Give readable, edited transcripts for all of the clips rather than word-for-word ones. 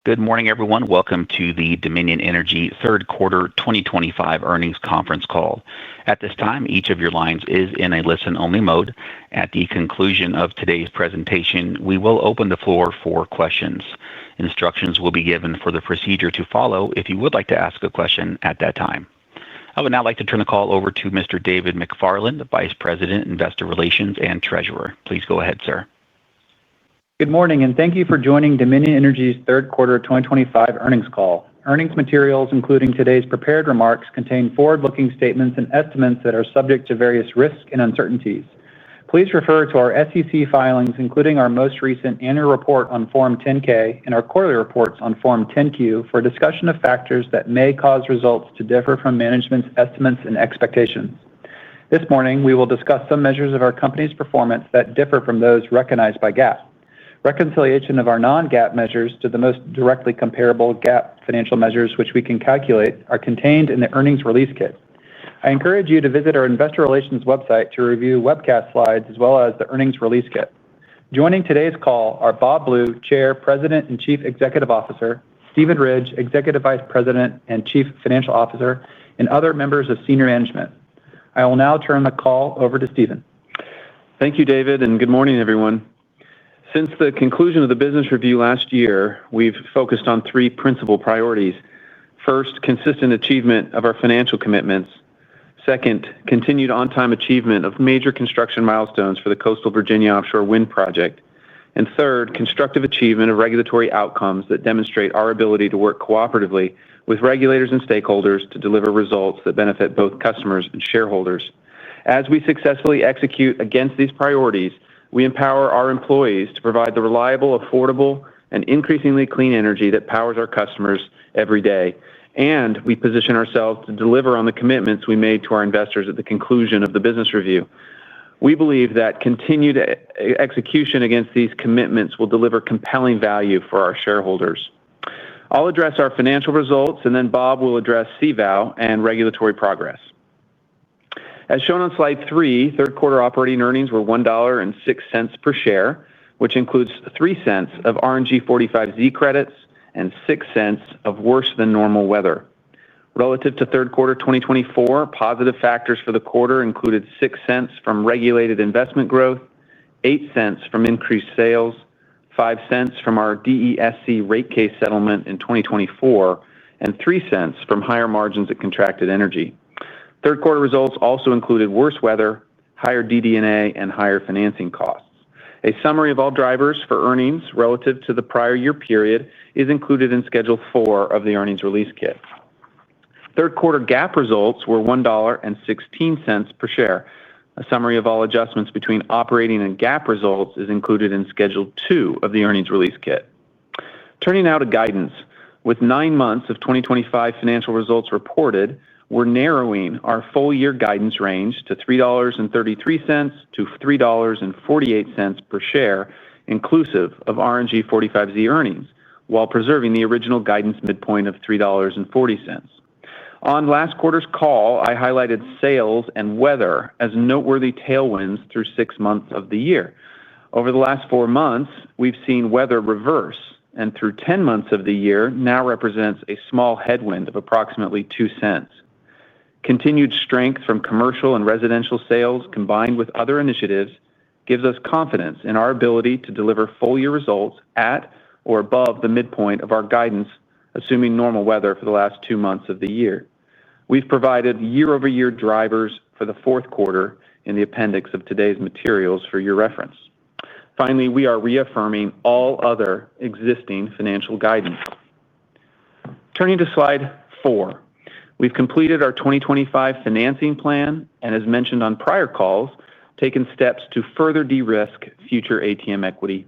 Good morning, everyone. Welcome to the Dominion Energy third quarter 2025 earnings conference call. At this time, each of your lines is in a listen-only mode. At the conclusion of today's presentation, we will open the floor for questions. Instructions will be given for the procedure to follow if you would like to ask a question at that time. I would now like to turn the call over to Mr. David McFarland, Vice President, Investor Relations and Treasurer. Please go ahead, sir. Good morning, and thank you for joining Dominion Energy's third quarter 2025 earnings call. Earnings materials, including today's prepared remarks, contain forward-looking statements and estimates that are subject to various risks and uncertainties. Please refer to our SEC filings, including our most recent annual report on Form 10-K and our quarterly reports on Form 10-Q, for a discussion of factors that may cause results to differ from management's estimates and expectations. This morning, we will discuss some measures of our company's performance that differ from those recognized by GAAP. Reconciliation of our non-GAAP measures to the most directly comparable GAAP financial measures, which we can calculate, are contained in the earnings release kit. I encourage you to visit our Investor Relations website to review webcast slides as well as the earnings release kit. Joining today's call are Bob Blue, Chair, President and Chief Executive Officer; Steven Ridge, Executive Vice President and Chief Financial Officer; and other members of senior management. I will now turn the call over to Steven. Thank you, David, and good morning, everyone. Since the conclusion of the business review last year, we've focused on three principal priorities. First, consistent achievement of our financial commitments. Second, continued on-time achievement of major construction milestones for the Coastal Virginia Offshore Wind Project. And third, constructive achievement of regulatory outcomes that demonstrate our ability to work cooperatively with regulators and stakeholders to deliver results that benefit both customers and shareholders. As we successfully execute against these priorities, we empower our employees to provide the reliable, affordable, and increasingly clean energy that powers our customers every day. And we position ourselves to deliver on the commitments we made to our investors at the conclusion of the business review. We believe that continued execution against these commitments will deliver compelling value for our shareholders. I'll address our financial results, and then Bob will address CVOW and regulatory progress. As shown on slide 3, third quarter operating earnings were $1.06 per share, which includes $0.03 of RNG 45Z credits and $0.06 of worse than normal weather. Relative to third quarter 2024, positive factors for the quarter included $0.06 from regulated investment growth, $0.08 from increased sales, $0.05 from our DESC rate case settlement in 2024, and $0.03 from higher margins at contracted energy. Third quarter results also included worse weather, higher DD&A, and higher financing costs. A summary of all drivers for earnings relative to the prior year period is included in Schedule 4 of the earnings release kit. Third quarter GAAP results were $1.16 per share. A summary of all adjustments between operating and GAAP results is included in Schedule 2 of the earnings release kit. Turning now to guidance. With 9 months of 2025 financial results reported, we're narrowing our full-year guidance range to $3.33 to $3.48 per share, inclusive of RNG 45Z earnings, while preserving the original guidance midpoint of $3.40. On last quarter's call, I highlighted sales and weather as noteworthy tailwinds through 6 months of the year. Over the last 4 months, we've seen weather reverse, and through 10 months of the year now represents a small headwind of approximately $0.02. Continued strength from commercial and residential sales, combined with other initiatives, gives us confidence in our ability to deliver full-year results at or above the midpoint of our guidance, assuming normal weather for the last 2 months of the year. We've provided year-over-year drivers for the fourth quarter in the appendix of today's materials for your reference. Finally, we are reaffirming all other existing financial guidance. Turning to slide 4. We've completed our 2025 financing plan and, as mentioned on prior calls, taken steps to further de-risk future ATM equity.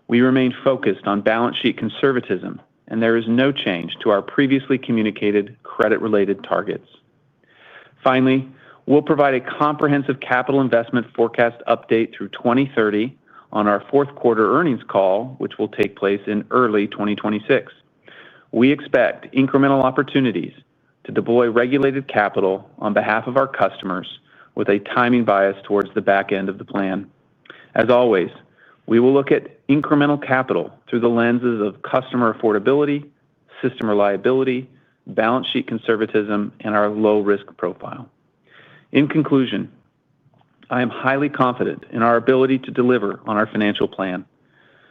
We remain focused on balance sheet conservatism, and there is no change to our previously communicated credit-related targets. Finally, we'll provide a comprehensive capital investment forecast update through 2030 on our fourth quarter earnings call, which will take place in early 2026. We expect incremental opportunities to deploy regulated capital on behalf of our customers with a timing bias towards the back end of the plan. As always, We will look at incremental capital through the lenses of customer affordability, system reliability, balance sheet conservatism, and our low-risk profile. In conclusion, I am highly confident in our ability to deliver on our financial plan.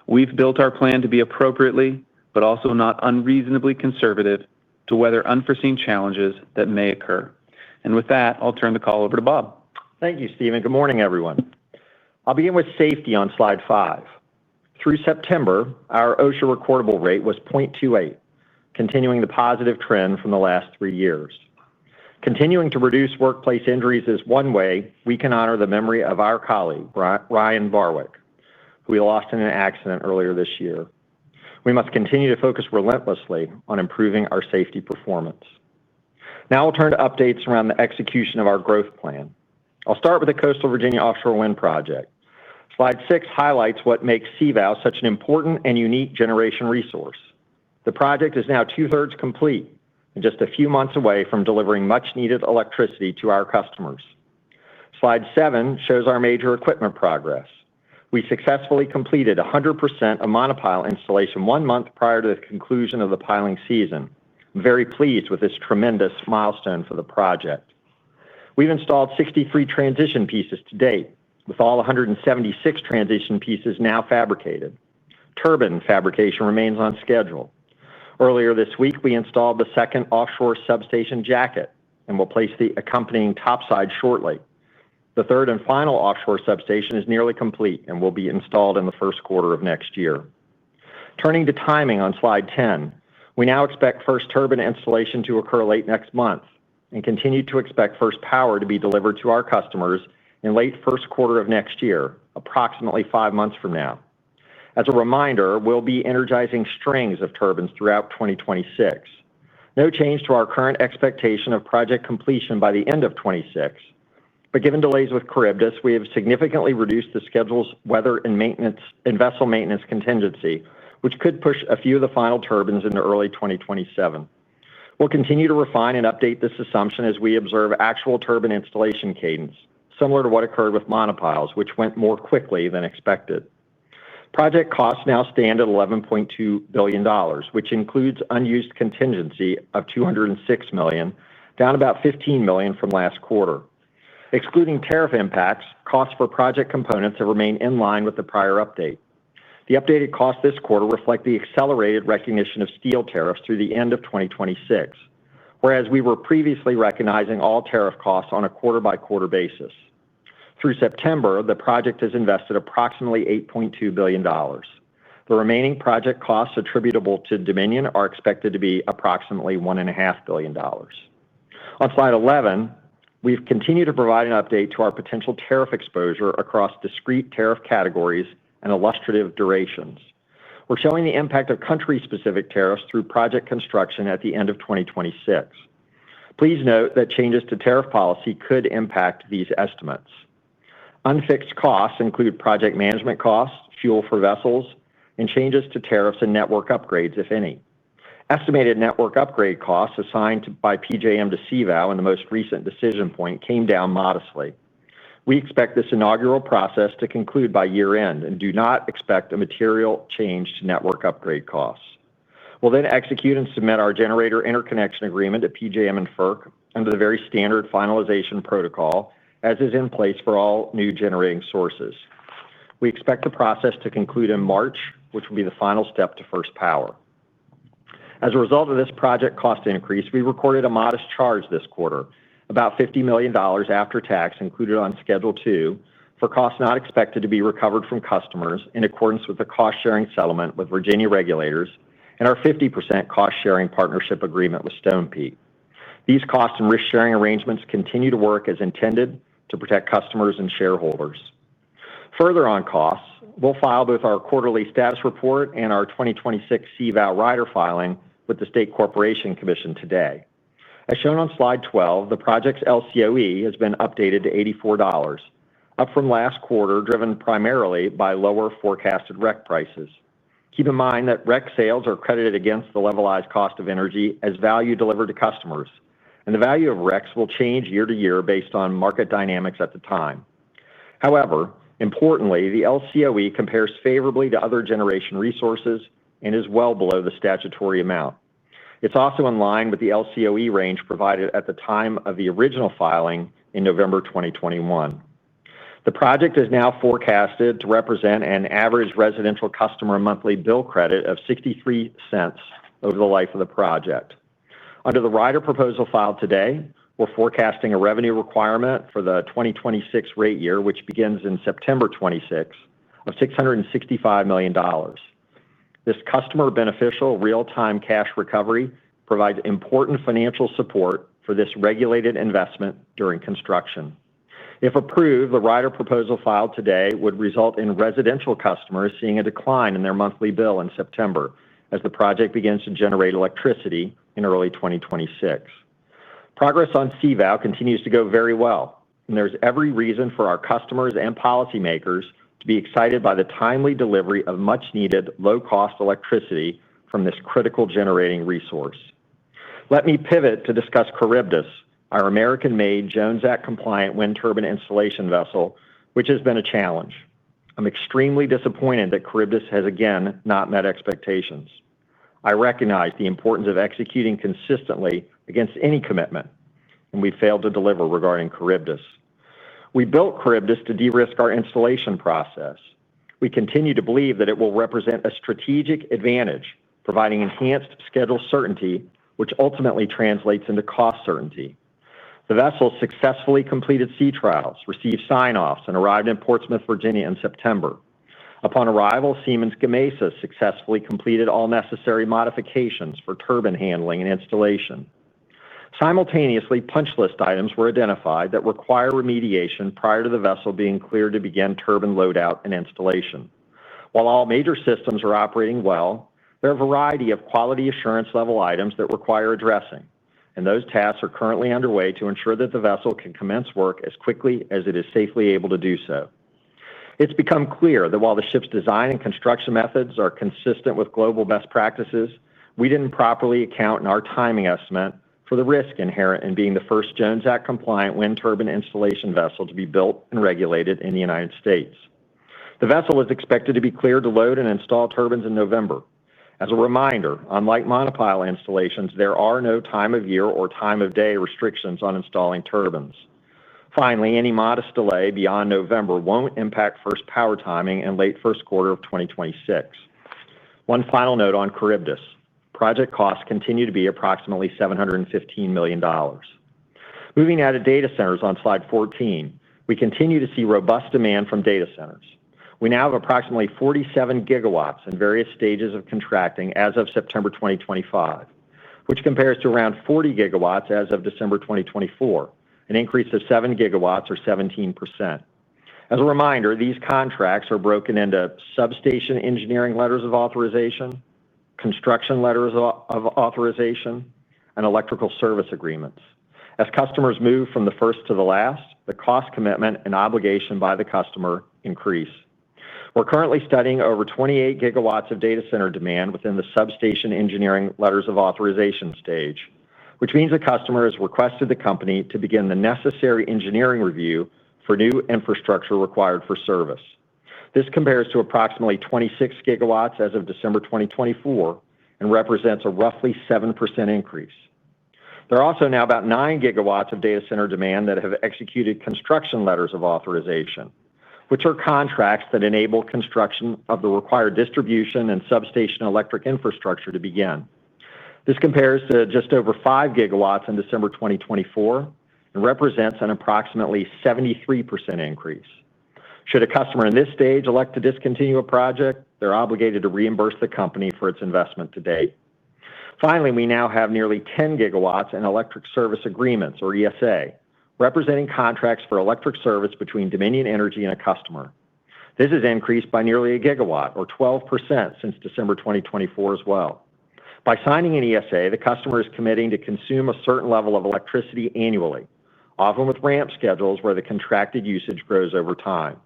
We've built our plan to be appropriately, but also not unreasonably conservative to weather unforeseen challenges that may occur. With that, I'll turn the call over to Bob. Thank you, Steve. Good morning, everyone. I'll begin with safety on slide 5. Through September, our OSHA recordable rate was 0.28, continuing the positive trend from the last 3 years. Continuing to reduce workplace injuries is one way we can honor the memory of our colleague, Ryan Barwick, who we lost in an accident earlier this year. We must continue to focus relentlessly on improving our safety performance. Now I'll turn to updates around the execution of our growth plan. I'll start with the Coastal Virginia Offshore Wind Project. Slide 6 highlights what makes CVOW such an important and unique generation resource. The project is now 2/3 complete and just a few months away from delivering much-needed electricity to our customers. Slide 7 shows our major equipment progress. We successfully completed 100% of monopile installation 1 month prior to the conclusion of the piling season. I'm very pleased with this tremendous milestone for the project. We've installed 63 transition pieces to date, with all 176 transition pieces now fabricated. Turbine fabrication remains on schedule. Earlier this week, we installed the second offshore substation jacket and will place the accompanying topside shortly. The third and final offshore substation is nearly complete and will be installed in the first quarter of next year. Turning to timing on slide 10, we now expect first turbine installation to occur late next month and continue to expect first power to be delivered to our customers in late first quarter of next year, approximately 5 months from now. As a reminder, we'll be energizing strings of turbines throughout 2026. No change to our current expectation of project completion by the end of 2026. But given delays with Charybdis, we have significantly reduced the schedule's weather and vessel maintenance contingency, which could push a few of the final turbines into early 2027. We'll continue to refine and update this assumption as we observe actual turbine installation cadence, similar to what occurred with monopiles, which went more quickly than expected. Project costs now stand at $11.2 billion, which includes unused contingency of $206 million, down about $15 million from last quarter. Excluding tariff impacts, costs for project components have remained in line with the prior update. The updated costs this quarter reflect the accelerated recognition of steel tariffs through the end of 2026, whereas we were previously recognizing all tariff costs on a quarter-by-quarter basis. Through September, the project has invested approximately $8.2 billion. The remaining project costs attributable to Dominion are expected to be approximately $1.5 billion. On slide 11, we've continued to provide an update to our potential tariff exposure across discrete tariff categories and illustrative durations. We're showing the impact of country-specific tariffs through project construction at the end of 2026. Please note that changes to tariff policy could impact these estimates. Unfixed costs include project management costs, fuel for vessels, and changes to tariffs and network upgrades, if any. Estimated network upgrade costs assigned by PJM to CVOW in the most recent decision point came down modestly. We expect this inaugural process to conclude by year-end and do not expect a material change to network upgrade costs. We'll then execute and submit our generator interconnection agreement to PJM and FERC under the very standard finalization protocol, as is in place for all new generating sources. We expect the process to conclude in March, which will be the final step to first power. As a result of this project cost increase, we recorded a modest charge this quarter, about $50 million after tax included on Schedule 2, for costs not expected to be recovered from customers in accordance with the cost-sharing settlement with Virginia regulators and our 50% cost-sharing partnership agreement with Stonepeak. These cost and risk-sharing arrangements continue to work as intended to protect customers and shareholders. Further on costs, we'll file both our quarterly status report and our 2026 CVOW rider filing with the State Corporation Commission today. As shown on slide 12, the project's LCOE has been updated to $84, up from last quarter, driven primarily by lower forecasted REC prices. Keep in mind that REC sales are credited against the levelized cost of energy as value delivered to customers, and the value of RECs will change year to year based on market dynamics at the time. However, Importantly, the LCOE compares favorably to other generation resources and is well below the statutory amount. It's also in line with the LCOE range provided at the time of the original filing in November 2021. The project is now forecasted to represent an average residential customer monthly bill credit of 63 cents over the life of the project. Under the rider proposal filed today, we're forecasting a revenue requirement for the 2026 rate year, which begins in September 26, of $665 million. This customer beneficial real-time cash recovery provides important financial support for this regulated investment during construction. If approved, the rider proposal filed today would result in residential customers seeing a decline in their monthly bill in September as the project begins to generate electricity in early 2026. Progress on CVOW continues to go very well, and there's every reason for our customers and policymakers to be excited by the timely delivery of much-needed low-cost electricity from this critical generating resource. Let me pivot to discuss Charybdis, our American-made Jones Act-compliant wind turbine installation vessel, which has been a challenge. I'm extremely disappointed that Charybdis has again not met expectations. I recognize the importance of executing consistently against any commitment, and we failed to deliver regarding Charybdis. We built Charybdis to de-risk our installation process. We continue to believe that it will represent a strategic advantage, providing enhanced schedule certainty, which ultimately translates into cost certainty. The vessel successfully completed sea trials, received sign-offs, and arrived in Portsmouth, Virginia in September. Upon arrival, Siemens Gamesa successfully completed all necessary modifications for turbine handling and installation. Simultaneously, punch list items were identified that require remediation prior to the vessel being cleared to begin turbine loadout and installation. While all major systems are operating well, there are a variety of quality assurance level items that require addressing, and those tasks are currently underway to ensure that the vessel can commence work as quickly as it is safely able to do so. It's become clear that while the ship's design and construction methods are consistent with global best practices, we didn't properly account in our timing estimate for the risk inherent in being the first Jones Act-compliant wind turbine installation vessel to be built and regulated in the United States. The vessel is expected to be cleared to load and install turbines in November. As a reminder, unlike monopile installations, there are no time of year or time of day restrictions on installing turbines. Finally, any modest delay beyond November won't impact first power timing in late first quarter of 2026. One final note on Charybdis. Project costs continue to be approximately $715 million. Moving now to data centers on slide 14, we continue to see robust demand from data centers. We now have approximately 47 gigawatts in various stages of contracting as of September 2025, which compares to around 40 gigawatts as of December 2024, an increase of 7 gigawatts or 17%. As a reminder, these contracts are broken into substation engineering letters of authorization, construction letters of authorization, and electrical service agreements. As customers move from the first to the last, the cost commitment and obligation by the customer increase. We're currently studying over 28 gigawatts of data center demand within the substation engineering letters of authorization stage, which means the customer has requested the company to begin the necessary engineering review for new infrastructure required for service. This compares to approximately 26 gigawatts as of December 2024 and represents a roughly 7% increase. There are also now about 9 gigawatts of data center demand that have executed construction letters of authorization, which are contracts that enable construction of the required distribution and substation electric infrastructure to begin. This compares to just over 5 gigawatts in December 2024 and represents an approximately 73% increase. Should a customer in this stage elect to discontinue a project, they're obligated to reimburse the company for its investment to date. Finally, we now have nearly 10 gigawatts in electric service agreements, or ESA, representing contracts for electric service between Dominion Energy and a customer. This has increased by nearly a gigawatt, or 12%, since December 2024 as well. By signing an ESA, the customer is committing to consume a certain level of electricity annually, often with ramp schedules where the contracted usage grows over time.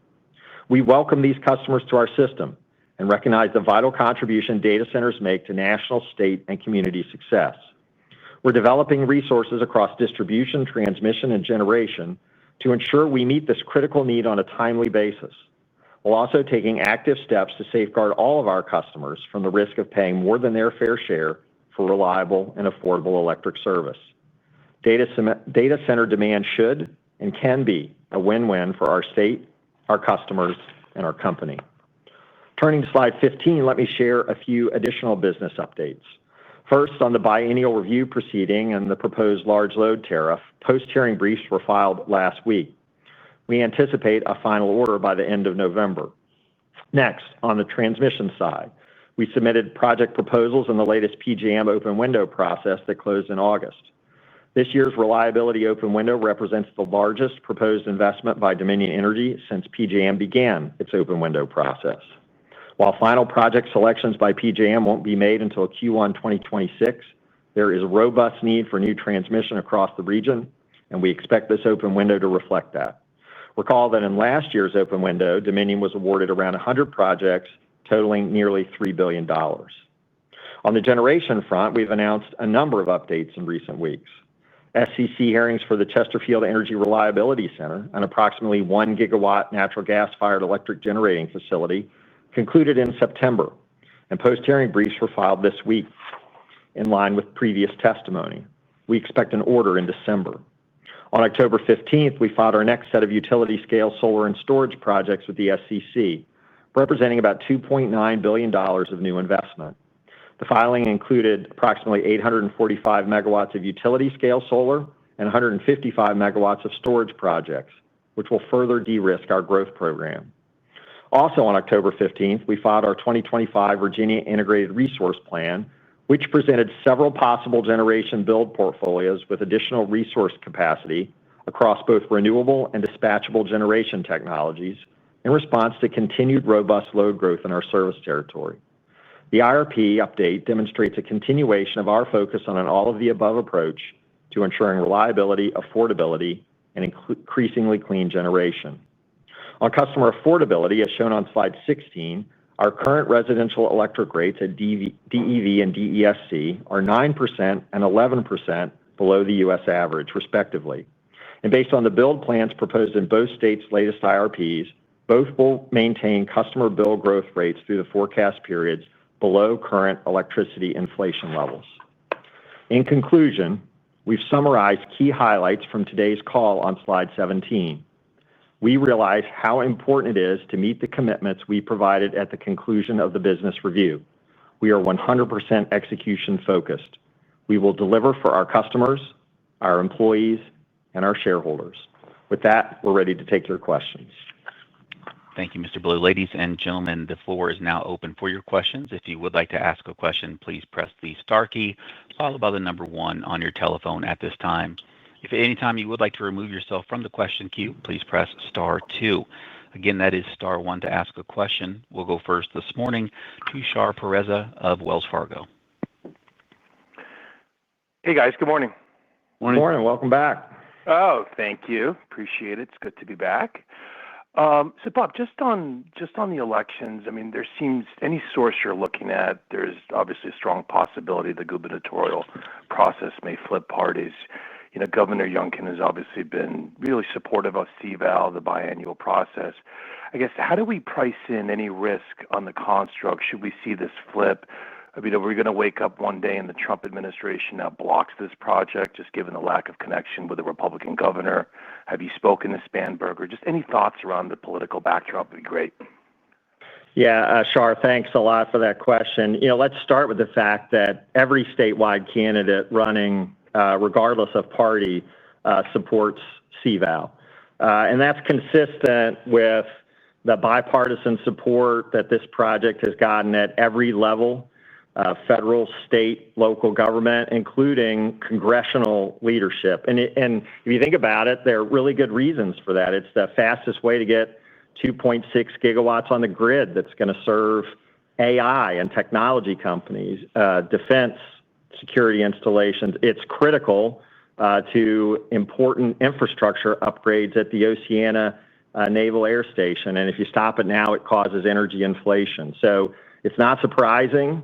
We welcome these customers to our system and recognize the vital contribution data centers make to national, state, and community success. We're developing resources across distribution, transmission, and generation to ensure we meet this critical need on a timely basis, while also taking active steps to safeguard all of our customers from the risk of paying more than their fair share for reliable and affordable electric service. Data center demand should and can be a win-win for our state, our customers, and our company. Turning to slide 15, let me share a few additional business updates. First, on the biennial review proceeding and the proposed large load tariff, post-hearing briefs were filed last week. We anticipate a final order by the end of November. Next, on the transmission side, we submitted project proposals in the latest PJM open window process that closed in August. This year's reliability open window represents the largest proposed investment by Dominion Energy since PJM began its open window process. While final project selections by PJM won't be made until Q1 2026, there is a robust need for new transmission across the region, and we expect this open window to reflect that. Recall that in last year's open window, Dominion was awarded around 100 projects totaling nearly $3 billion. On the generation front, we've announced a number of updates in recent weeks. SCC hearings for the Chesterfield Energy Reliability Center, an approximately 1 gigawatt natural gas-fired electric generating facility, concluded in September, and post-hearing briefs were filed this week in line with previous testimony. We expect an order in December. On October 15th, we filed our next set of utility-scale solar and storage projects with the SCC, representing about $2.9 billion of new investment. The filing included approximately 845 megawatts of utility-scale solar and 155 megawatts of storage projects, which will further de-risk our growth program. Also on October 15th, we filed our 2025 Virginia Integrated Resource Plan, which presented several possible generation build portfolios with additional resource capacity across both renewable and dispatchable generation technologies in response to continued robust load growth in our service territory. The IRP update demonstrates a continuation of our focus on an all-of-the-above approach to ensuring reliability, affordability, and increasingly clean generation. On customer affordability, as shown on slide 16, our current residential electric rates at DEV and DESC are 9% and 11% below the U.S. average, respectively. And based on the build plans proposed in both states' latest IRPs, both will maintain customer bill growth rates through the forecast periods below current electricity inflation levels. In conclusion, we've summarized key highlights from today's call on slide 17. We realize how important it is to meet the commitments we provided at the conclusion of the business review. We are 100% execution focused. We will deliver for our customers, our employees, and our shareholders. With that, we're ready to take your questions. Thank you, Mr. Blue. Ladies and gentlemen, the floor is now open for your questions. If you would like to ask a question, please press the star key, followed by the number 1 on your telephone at this time. If at any time you would like to remove yourself from the question queue, please press star 2. Again, that is star 1 to ask a question. We'll go first this morning to Shar Pourreza of Wells Fargo. Hey guys, good morning. Morning. Morning. Welcome back. Oh, thank you. Appreciate it. It's good to be back. So Bob, just on the elections, I mean, there seems any source you're looking at, there's obviously a strong possibility the gubernatorial process may flip parties. You know, Governor Youngkin has obviously been really supportive of CVAL, the biannual process. I guess, how do we price in any risk on the construct? Should we see this flip? I mean, are we going to wake up one day and the Trump administration now blocks this project, just given the lack of connection with the Republican governor? Have you spoken to Spanberger? Just any thoughts around the political backdrop would be great. Yeah, Shar, thanks a lot for that question. You know, let's start with the fact that every statewide candidate running, regardless of party, supports CVAL. And that's consistent with the bipartisan support that this project has gotten at every level, federal, state, local government, including congressional leadership. And if you think about it, there are really good reasons for that. It's the fastest way to get 2.6 gigawatts on the grid that's going to serve AI and technology companies, defense, security installations. It's critical to important infrastructure upgrades at the Oceana Naval Air Station. And if you stop it now, it causes energy inflation. So it's not surprising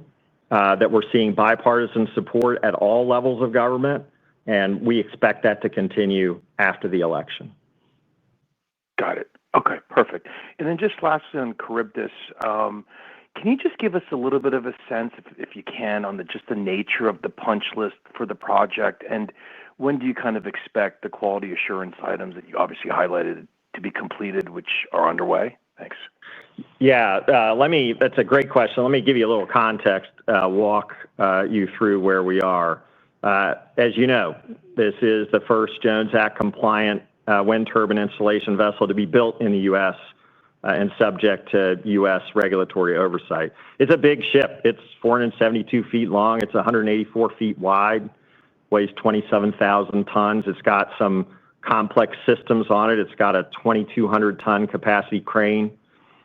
that we're seeing bipartisan support at all levels of government, and we expect that to continue after the election. Got it. Okay, perfect. And then just lastly on Charybdis, can you just give us a little bit of a sense, if you can, on just the nature of the punch list for the project, and when do you kind of expect the quality assurance items that you obviously highlighted to be completed, which are underway? Thanks. Yeah, that's a great question. Let me give you a little context, walk you through where we are. As you know, this is the first Jones Act compliant wind turbine installation vessel to be built in the U.S. And subject to U.S. regulatory oversight. It's a big ship. It's 472 feet long. It's 184 feet wide, weighs 27,000 tons. It's got some complex systems on it. It's got a 2,200-ton capacity crane.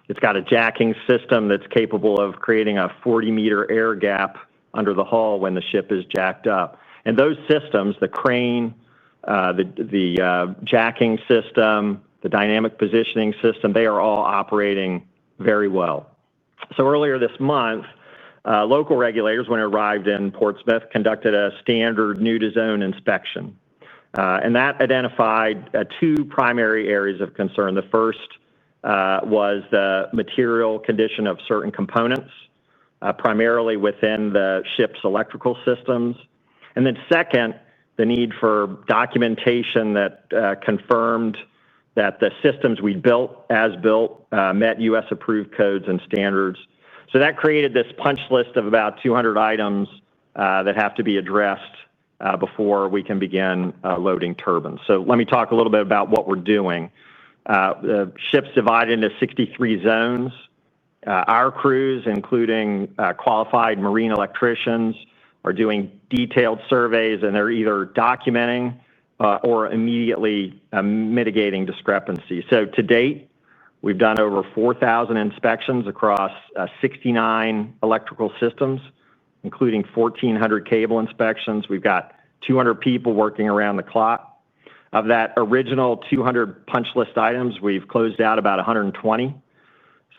It's got a jacking system that's capable of creating a 40-meter air gap under the hull when the ship is jacked up. And those systems, the crane, the jacking system, the dynamic positioning system, they are all operating very well. So earlier this month, local regulators, when it arrived in Portsmouth, conducted a standard new-to-zone inspection. And that identified two primary areas of concern. The first was the material condition of certain components, primarily within the ship's electrical systems. And then second, the need for documentation that confirmed that the systems we built, as built, met U.S. approved codes and standards. So that created this punch list of about 200 items that have to be addressed before we can begin loading turbines. So let me talk a little bit about what we're doing. The ship's divided into 63 zones. Our crews, including qualified marine electricians, are doing detailed surveys, and they're either documenting or immediately mitigating discrepancies. So to date, we've done over 4,000 inspections across 69 electrical systems, including 1,400 cable inspections. We've got 200 people working around the clock. Of that original 200 punch list items, we've closed out about 120.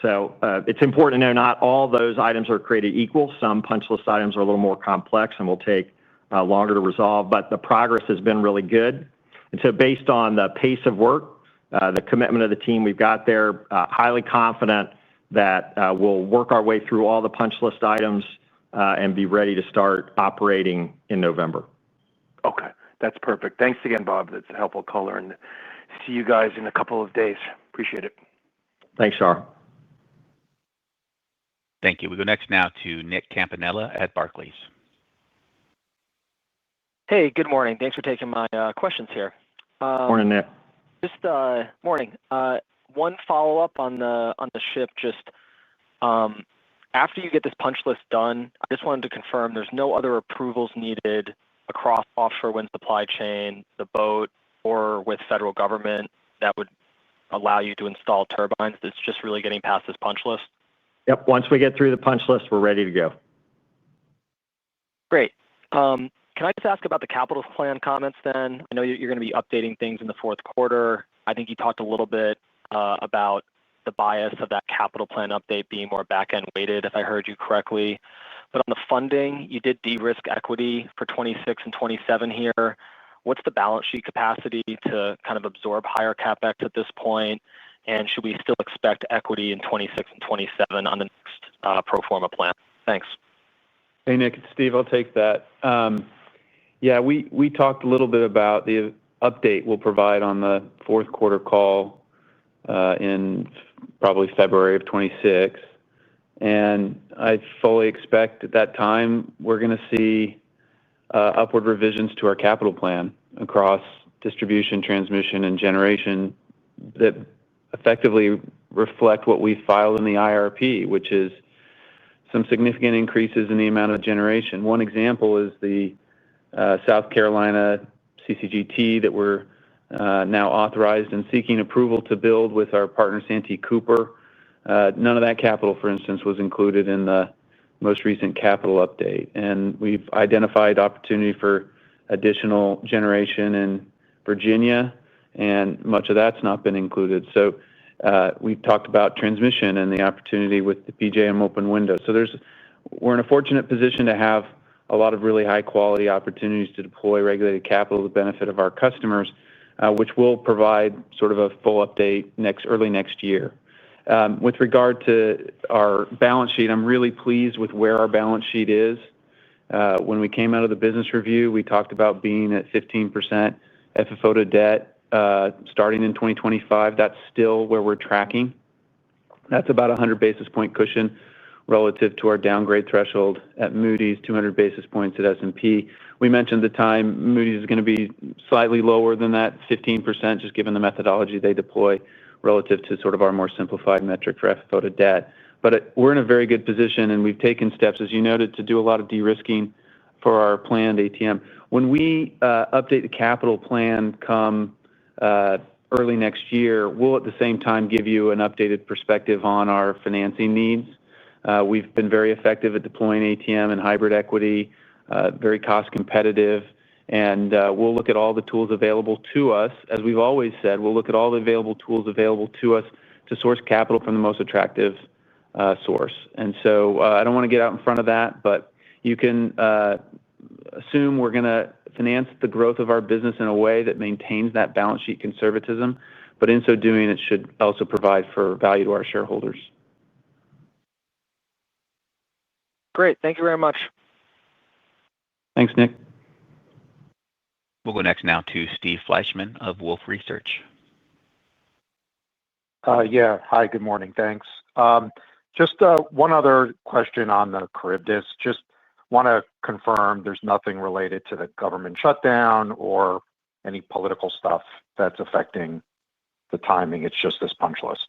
So it's important to know not all those items are created equal. Some punch list items are a little more complex and will take longer to resolve, but the progress has been really good. And so based on the pace of work, the commitment of the team we've got there, highly confident that we'll work our way through all the punch list items and be ready to start operating in November. Okay, that's perfect. Thanks again, Bob. That's a helpful color, and see you guys in a couple of days. Appreciate it. Thanks, Shar. Thank you. We go next now to Nick Campanella at Barclays. Hey, good morning. Thanks for taking my questions here. Morning, Nick. Just morning. One follow-up on the ship. Just after you get this punch list done, I just wanted to confirm there's no other approvals needed across offshore wind supply chain, the boat, or with federal government that would allow you to install turbines. It's just really getting past this punch list. Yep. Once we get through the punch list, we're ready to go. Great. Can I just ask about the capital plan comments then? I know you're going to be updating things in the fourth quarter. I think you talked a little bit about the bias of that capital plan update being more back-end weighted, if I heard you correctly. But on the funding, you did de-risk equity for 26 and 27 here. What's the balance sheet capacity to kind of absorb higher CapEx at this point? And should we still expect equity in 26 and 27 on the next pro forma plan? Thanks. Hey, Nick, it's Steve. I'll take that. Yeah, we talked a little bit about the update we'll provide on the fourth quarter call in probably February of 26. And I fully expect at that time we're going to see upward revisions to our capital plan across distribution, transmission, and generation that effectively reflect what we filed in the IRP, which is some significant increases in the amount of generation. One example is the South Carolina CCGT that we're now authorized and seeking approval to build with our partner Santee Cooper. None of that capital, for instance, was included in the most recent capital update. And we've identified opportunity for additional generation in Virginia, and much of that's not been included. So we've talked about transmission and the opportunity with the PJM open window. So we're in a fortunate position to have a lot of really high quality opportunities to deploy regulated capital to the benefit of our customers. which will provide sort of a full update early next year. With regard to our balance sheet, I'm really pleased with where our balance sheet is. When we came out of the business review, we talked about being at 15% FFO to debt starting in 2025. That's still where we're tracking. That's about a 100 basis point cushion relative to our downgrade threshold at Moody's, 200 basis points at S&P. We mentioned at the time Moody's is going to be slightly lower than that 15%, just given the methodology they deploy relative to sort of our more simplified metric for FFO to debt. But we're in a very good position, and we've taken steps, as you noted, to do a lot of de-risking for our planned ATM. When we update the capital plan come early next year, we'll at the same time give you an updated perspective on our financing needs. We've been very effective at deploying ATM and hybrid equity, very cost competitive, and we'll look at all the tools available to us. As we've always said, we'll look at all the available tools available to us to source capital from the most attractive source. And so I don't want to get out in front of that, but you can assume we're going to finance the growth of our business in a way that maintains that balance sheet conservatism, but in so doing, it should also provide for value to our shareholders. Great. Thank you very much. Thanks, Nick. We'll go next now to Steve Fleishman of Wolfe Research. Yeah. Hi, good morning. Thanks. Just one other question on the Charybdis. Just want to confirm there's nothing related to the government shutdown or any political stuff that's affecting the timing. It's just this punch list.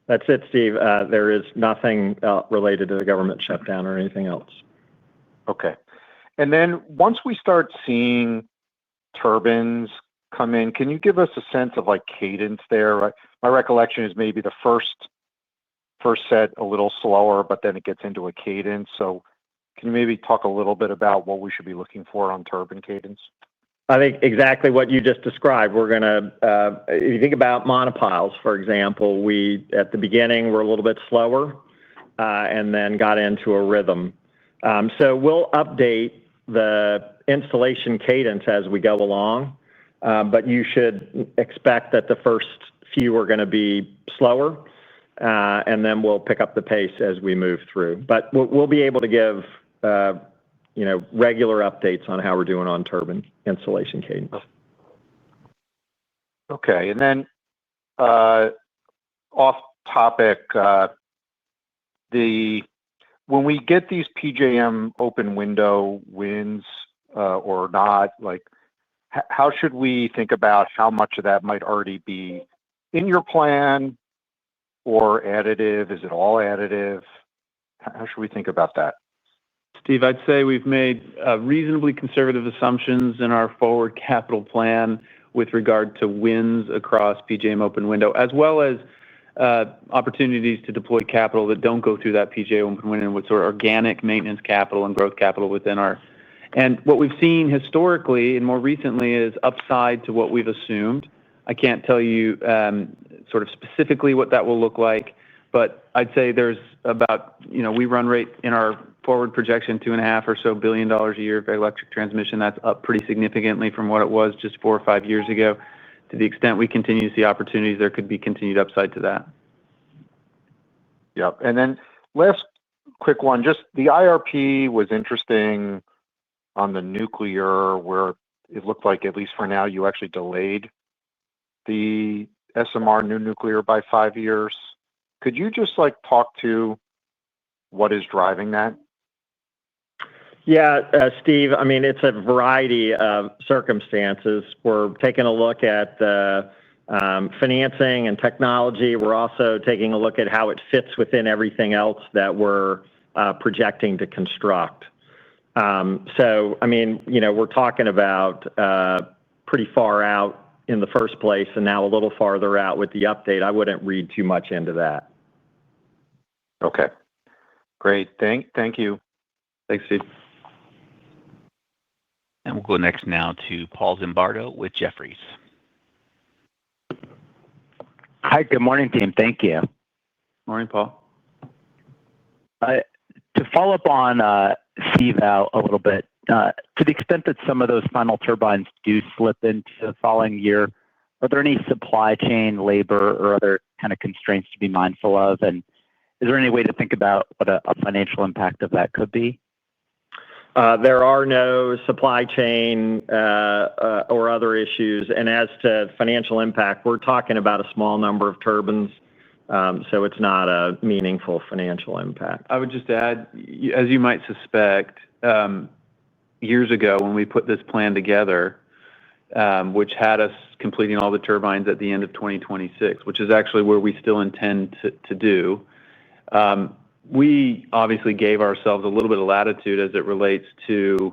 That's it, Steve. There is nothing related to the government shutdown or anything else. Okay. And then once we start seeing turbines come in, can you give us a sense of cadence there? My recollection is maybe the first set a little slower, but then it gets into a cadence. So can you maybe talk a little bit about what we should be looking for on turbine cadence? I think exactly what you just described. We're going to, if you think about monopiles, for example, at the beginning, we're a little bit slower and then got into a rhythm. So we'll update the installation cadence as we go along, but you should expect that the first few are going to be slower, and then we'll pick up the pace as we move through. But we'll be able to give regular updates on how we're doing on turbine installation cadence. Okay. And then off topic, when we get these PJM open window wins or not, how should we think about how much of that might already be in your plan or additive? Is it all additive? How should we think about that? Steve, I'd say we've made reasonably conservative assumptions in our forward capital plan with regard to wins across PJM open window, as well as opportunities to deploy capital that don't go through that PJM open window with sort of organic maintenance capital and growth capital within our. And what we've seen historically and more recently is upside to what we've assumed. I can't tell you sort of specifically what that will look like, but I'd say there's about, we run rate in our forward projection $2.5 billion or so a year for electric transmission. That's up pretty significantly from what it was just 4 or 5 years ago. To the extent we continue to see opportunities, there could be continued upside to that. Yep. And then last quick one, just the IRP was interesting on the nuclear, where it looked like, at least for now, you actually delayed the SMR new nuclear by 5 years. Could you just talk to what is driving that? Yeah, Steve, I mean, it's a variety of circumstances. We're taking a look at the financing and technology. We're also taking a look at how it fits within everything else that we're projecting to construct. So, I mean, we're talking about pretty far out in the first place and now a little farther out with the update. I wouldn't read too much into that. Okay. Great. Thank you. Thanks, Steve. And we'll go next now to Paul Zimbardo with Jefferies. Hi, good morning, team. Thank you. Morning, Paul. To follow up on CVOW a little bit, To the extent that some of those final turbines do slip into the following year, are there any supply chain, labor, or other kind of constraints to be mindful of? And is there any way to think about what a financial impact of that could be? There are no supply chain or other issues. And as to financial impact, we're talking about a small number of turbines, so it's not a meaningful financial impact. I would just add, as you might suspect, years ago when we put this plan together, which had us completing all the turbines at the end of 2026, which is actually where we still intend to do, we obviously gave ourselves a little bit of latitude as it relates to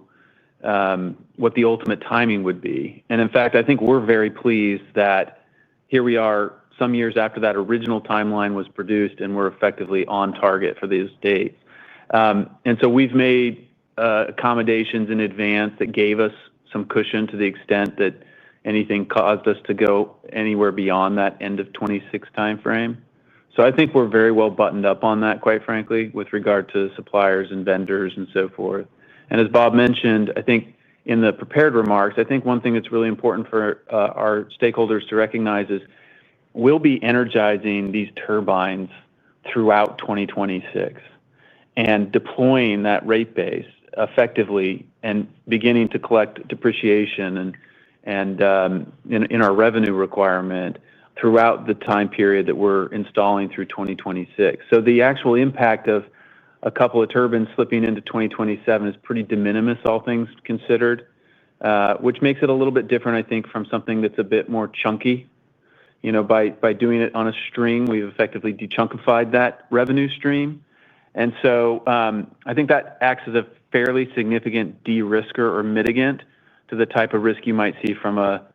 what the ultimate timing would be. And in fact, I think we're very pleased that here we are some years after that original timeline was produced, and we're effectively on target for these dates. And so we've made accommodations in advance that gave us some cushion to the extent that anything caused us to go anywhere beyond that end of 26 timeframe. So I think we're very well buttoned up on that, quite frankly, with regard to suppliers and vendors and so forth. And as Bob mentioned, I think in the prepared remarks, I think one thing that's really important for our stakeholders to recognize is we'll be energizing these turbines throughout 2026 and deploying that rate base effectively and beginning to collect depreciation and in our revenue requirement throughout the time period that we're installing through 2026. So the actual impact of a couple of turbines slipping into 2027 is pretty de minimis, all things considered, which makes it a little bit different, I think, from something that's a bit more chunky. You know, by doing it on a string, we've effectively dechunkified that revenue stream. And so I think that acts as a fairly significant de-risker or mitigant to the type of risk you might see from a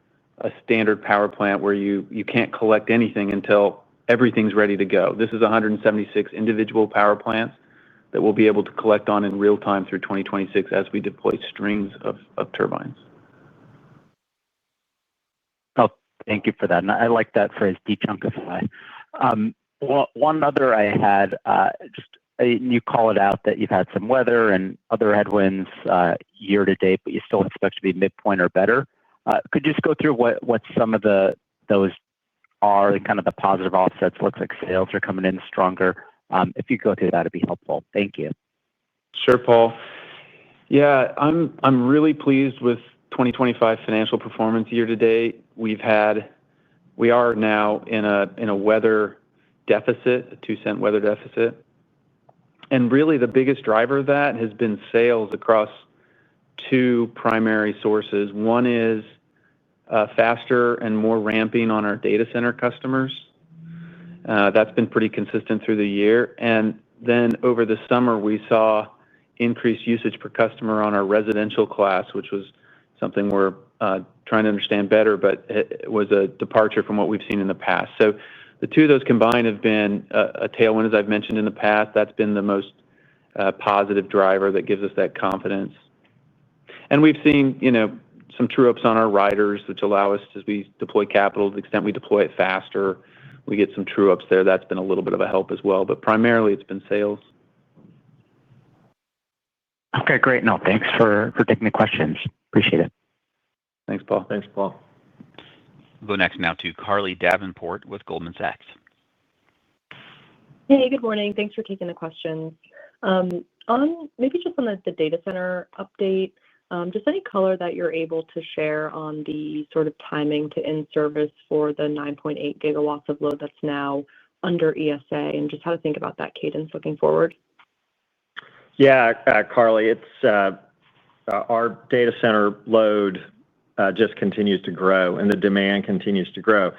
standard power plant where you can't collect anything until everything's ready to go. This is 176 individual power plants that we'll be able to collect on in real time through 2026 as we deploy strings of turbines. Oh, thank you for that. And I like that phrase, dechunkify. Well, one other I had, you call it out that you've had some weather and other headwinds year to date, but you still expect to be midpoint or better. Could you just go through what some of those are and kind of the positive offsets? Looks like sales are coming in stronger. If you go through that, it'd be helpful. Thank you. Sure, Paul. Yeah, I'm really pleased with 2025 financial performance year to date. We are now in a weather deficit, a 2-cent weather deficit. And really the biggest driver of that has been sales across two primary sources. One is faster and more ramping on our data center customers. That's been pretty consistent through the year. And then over the summer, we saw increased usage per customer on our residential class, which was something we're trying to understand better, but it was a departure from what we've seen in the past. So the two of those combined have been a tailwind, as I've mentioned in the past. That's been the most positive driver that gives us that confidence. And we've seen, some true-ups on our riders, which allow us, as we deploy capital, to the extent we deploy it faster, we get some true-ups there. That's been a little bit of a help as well. But primarily, it's been sales. Okay, great. No, thanks for taking the questions. Appreciate it. Thanks, Paul. Thanks, Paul. We'll go next now to Carly Davenport with Goldman Sachs. Hey, good morning. Thanks for taking the questions. Maybe just on the data center update, just any color that you're able to share on the sort of timing to in-service for the 9.8 gigawatts of load that's now under ESA and just how to think about that cadence looking forward. Yeah, Carly, it's our data center load just continues to grow and the demand continues to grow,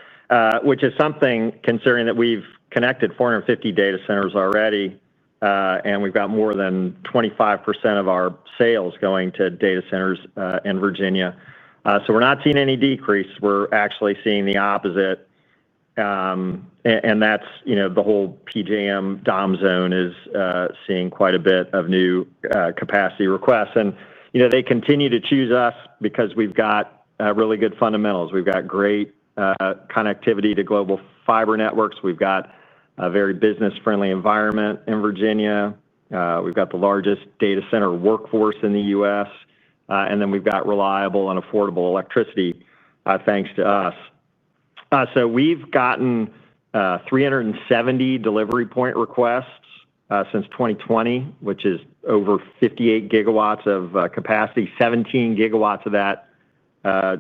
which is something considering that we've connected 450 data centers already, and we've got more than 25% of our sales going to data centers in Virginia. So we're not seeing any decrease. We're actually seeing the opposite. And that's, the whole PJM DOM zone is seeing quite a bit of new capacity requests. And, they continue to choose us because we've got really good fundamentals. We've got great connectivity to global fiber networks. We've got a very business-friendly environment in Virginia. We've got the largest data center workforce in the U.S. and then we've got reliable and affordable electricity thanks to us. So we've gotten 370 delivery point requests since 2020, which is over 58 gigawatts of capacity, 17 gigawatts of that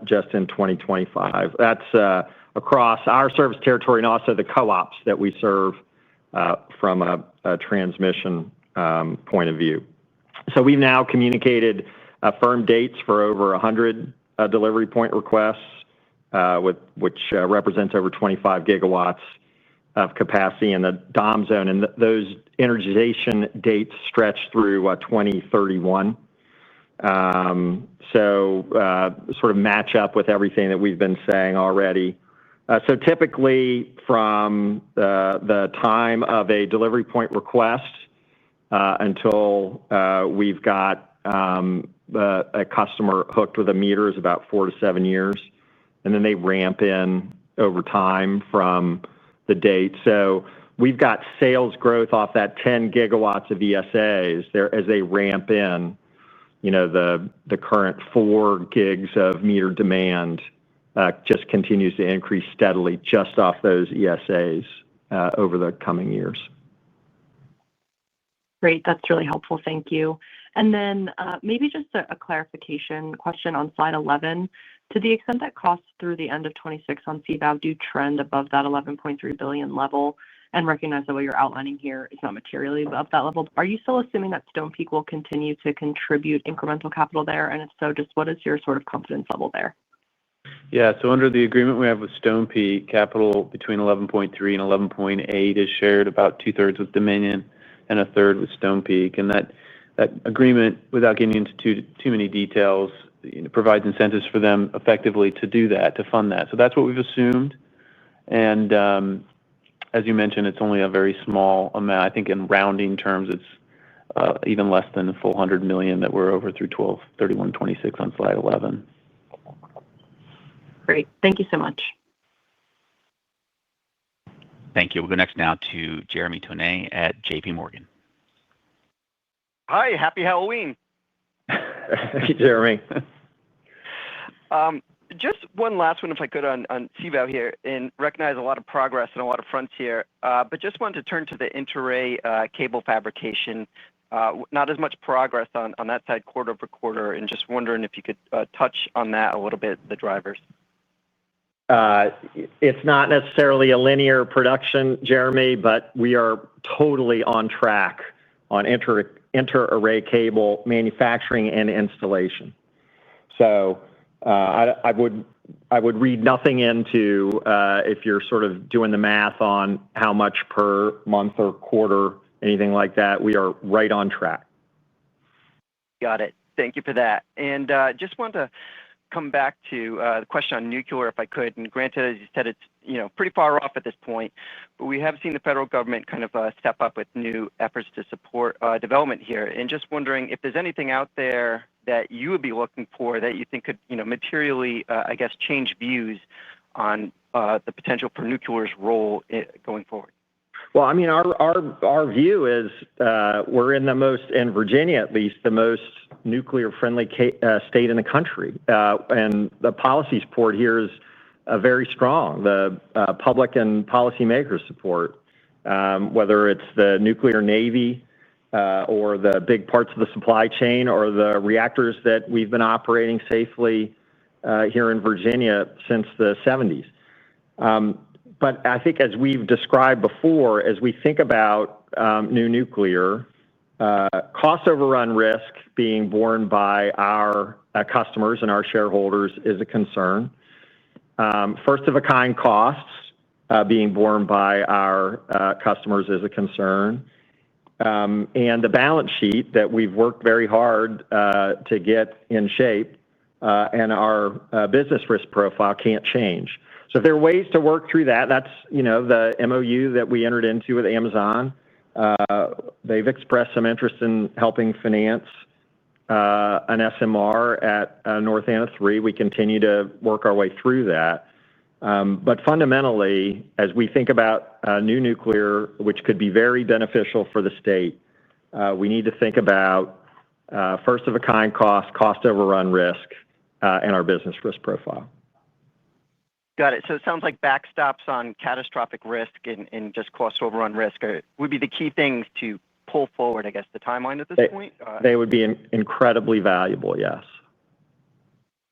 just in 2025. That's across our service territory and also the co-ops that we serve from a transmission point of view. So we've now communicated firm dates for over 100 delivery point requests, which represents over 25 gigawatts of capacity in the DOM zone. And those energization dates stretch through 2031. So sort of match up with everything that we've been saying already. So typically from the time of a delivery point request until we've got a customer hooked with a meter is about 4 to 7 years. And then they ramp in over time from the date. So we've got sales growth off that 10 gigawatts of ESAs there as they ramp in. The current 4 gigs of meter demand just continues to increase steadily just off those ESAs over the coming years. Great. That's really helpful. Thank you. And then maybe just a clarification question on slide 11. To the extent that costs through the end of 26 on CVOW do trend above that $11.3 billion level, and recognize that what you're outlining here is not materially above that level, are you still assuming that Stonepeak will continue to contribute incremental capital there? And if so, just what is your sort of confidence level there? Yeah, so under the agreement we have with Stonepeak, capital between 11.3 and 11.8 is shared about 2/3 with Dominion and 1/3 with Stonepeak. And that agreement, without getting into too many details, provides incentives for them effectively to do that, to fund that. So that's what we've assumed. And as you mentioned, it's only a very small amount. I think in rounding terms, it's even less than the full $100 million that we're over through 12/31/26 on slide 11. Great. Thank you so much. Thank you. We'll go next now to Jeremy Tonet at J.P. Morgan. Hi, happy Halloween. Thank you, Jeremy. Just one last one, if I could, on CVOW here, and recognize a lot of progress and a lot of fronts here. But just wanted to turn to the interarray cable fabrication. Not as much progress on that side quarter over quarter, and just wondering if you could touch on that a little bit, the drivers. It's not necessarily a linear production, Jeremy, but we are totally on track on interarray cable manufacturing and installation. So I would read nothing into if you're sort of doing the math on how much per month or quarter, anything like that. We are right on track. Got it. Thank you for that. And just wanted to come back to the question on nuclear, if I could. And granted, as you said, it's pretty far off at this point, but we have seen the federal government kind of step up with new efforts to support development here. And just wondering if there's anything out there that you would be looking for that you think could materially, I guess, change views on the potential for nuclear's role going forward. Well, I mean, our view is we're in Virginia at least, the most nuclear-friendly state in the country. And the policy support here is very strong. The public and policymakers support, whether it's the nuclear navy or the big parts of the supply chain or the reactors that we've been operating safely here in Virginia since the 70s. But I think as we've described before, as we think about new nuclear, cost overrun risk being borne by our customers and our shareholders is a concern. First-of-a-kind costs being borne by our customers is a concern. And the balance sheet that we've worked very hard to get in shape and our business risk profile can't change. So if there are ways to work through that, that's the MOU that we entered into with Amazon. They've expressed some interest in helping finance an SMR at North Anna 3. We continue to work our way through that. But fundamentally, as we think about new nuclear, which could be very beneficial for the state, we need to think about first-of-a-kind cost overrun risk, and our business risk profile. Got it. So it sounds like backstops on catastrophic risk and just cost overrun risk would be the key things to pull forward, I guess, the timeline at this point? They would be incredibly valuable, yes.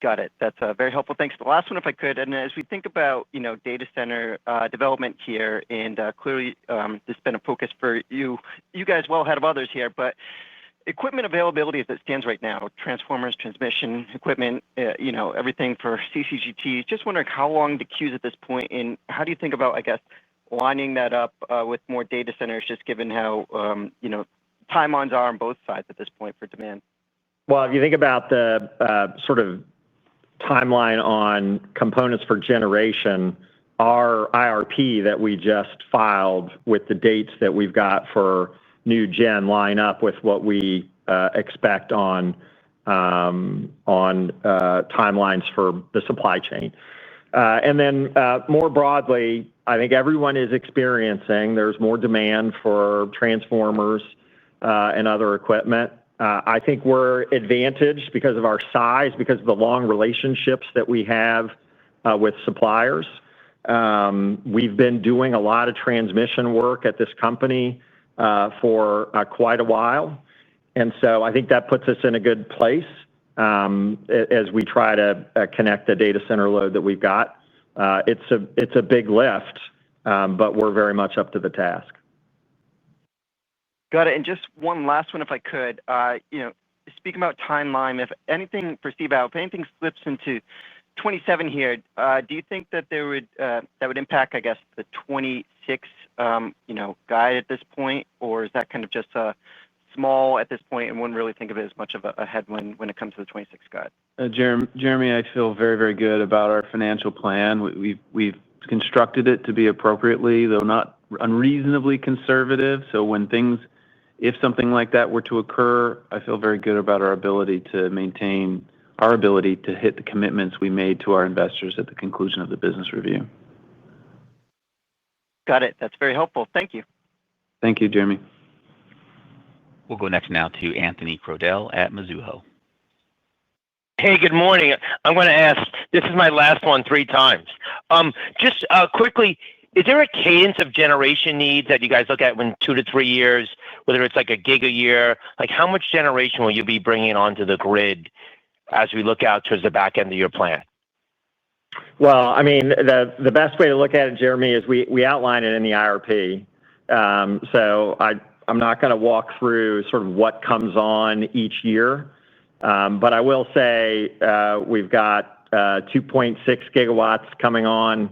Got it. That's very helpful. Thanks. The last one, if I could, and as we think about data center development here, and clearly this has been a focus for you guys well ahead of others here, but equipment availability as it stands right now, transformers, transmission equipment, everything for CCGT. Just wondering how long the queues at this point, and how do you think about, I guess, lining that up with more data centers, just given how timelines are on both sides at this point for demand? Well, if you think about the sort of timeline on components for generation, our IRP that we just filed with the dates that we've got for new gen line up with what we expect on timelines for the supply chain. And then more broadly, I think everyone is experiencing there's more demand for transformers and other equipment. I think we're advantaged because of our size, because of the long relationships that we have with suppliers. We've been doing a lot of transmission work at this company for quite a while. And so I think that puts us in a good place as we try to connect the data center load that we've got. It's a big lift, but we're very much up to the task. Got it. And just one last one, if I could. Speaking about timeline, if anything for CVOW, if anything slips into 27 here, do you think that that would impact, I guess, the 26 guide at this point, or is that kind of just small at this point and wouldn't really think of it as much of a headwind when it comes to the 26 guide? Jeremy, I feel very, very good about our financial plan. We've constructed it to be appropriately, though not unreasonably conservative. So if something like that were to occur, I feel very good about our ability to maintain our ability to hit the commitments we made to our investors at the conclusion of the business review. Got it. That's very helpful. Thank you. Thank you, Jeremy. We'll go next now to Anthony Crowdell at Mizuho. Hey, good morning. I'm going to ask, this is my last one 3 times. Just quickly, is there a cadence of generation needs that you guys look at in 2 to 3 years, whether it's like a gig a year? Like how much generation will you be bringing onto the grid as we look out towards the back end of your plan? Well, I mean, the best way to look at it, Jeremy, is we outline it in the IRP. So I'm not going to walk through sort of what comes on each year. But I will say we've got 2.6 gigawatts coming on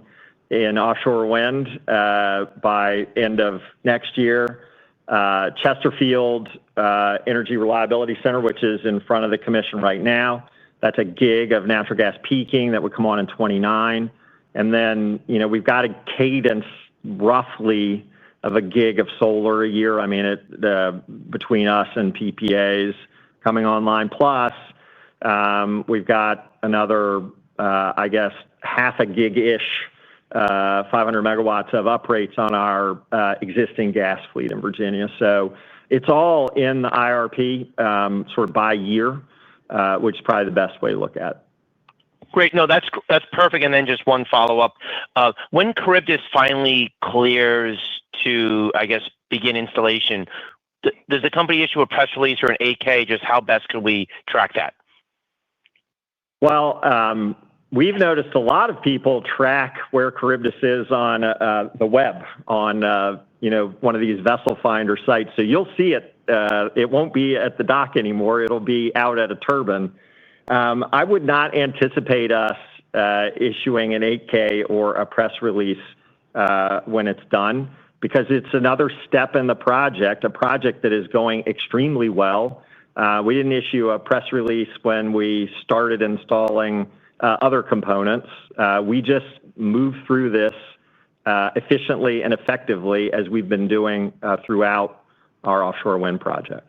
in offshore wind by end of next year. Chesterfield Energy Reliability Center, which is in front of the commission right now, that's a gig of natural gas peaking that would come on in 29. And then we've got a cadence roughly of a gig of solar a year. I mean, between us and PPAs coming online. Plus, we've got another, I guess, half a gig-ish, 500 megawatts of uprates on our existing gas fleet in Virginia. So it's all in the IRP sort of by year, which is probably the best way to look at it. Great. No, that's perfect. And then just one follow-up. When Charybdis finally clears to, I guess, begin installation, does the company issue a press release or an 8K? Just how best can we track that? Well, we've noticed a lot of people track where Charybdis is on the web, on one of these vessel finder sites. So you'll see it. It won't be at the dock anymore. It'll be out at a turbine. I would not anticipate us issuing an 8K or a press release when it's done, because it's another step in the project, a project that is going extremely well. We didn't issue a press release when we started installing other components. We just moved through this efficiently and effectively as we've been doing throughout our offshore wind project.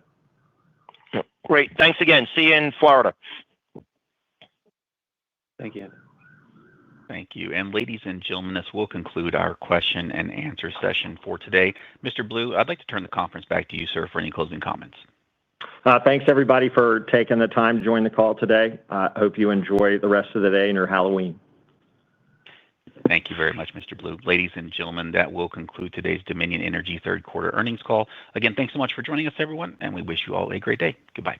Great. Thanks again. See you in Florida. Thank you. Thank you. And ladies and gentlemen, this will conclude our question and answer session for today. Mr. Blue, I'd like to turn the conference back to you, sir, for any closing comments. Thanks, everybody, for taking the time to join the call today. I hope you enjoy the rest of the day and your Halloween. Thank you very much, Mr. Blue. Ladies and gentlemen, that will conclude today's Dominion Energy third quarter earnings call. Again, thanks so much for joining us, everyone, and we wish you all a great day. Goodbye.